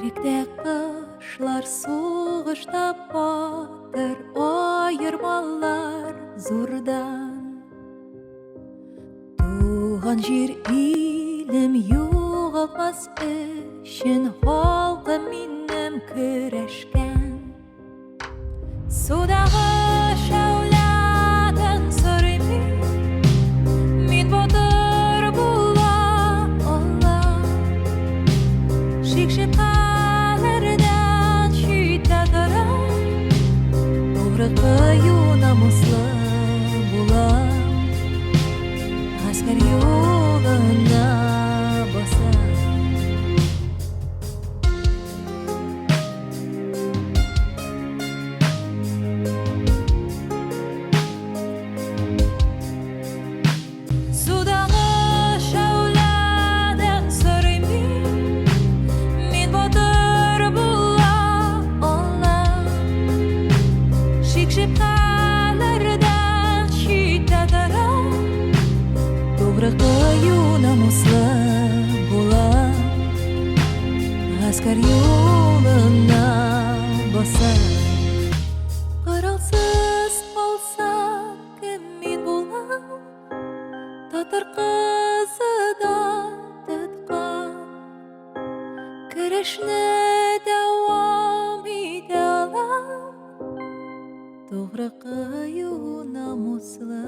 Иректе кышлар сугыштап батыр айырмалар зурдан. Туган жир илем югалтмас өчен халкым минем көрәшкән. Судагы шәүләдән сорыймын, мин батыр була алам. Шик-шипкалардан читтә торам, тугры кыю намуслы булам. Гаскәр юлына басам. Судагы шәүләдән сорыймын, мин батыр була алам. Шик-шипкалардан читтә торам, тугры кыю намуслы булам. Гаскәр юлына басам. Коралсыз калсам, кем мин булам? Татар кызыдан тоткан, көрәшне дәвам итә алам. Тугры кыю намуслы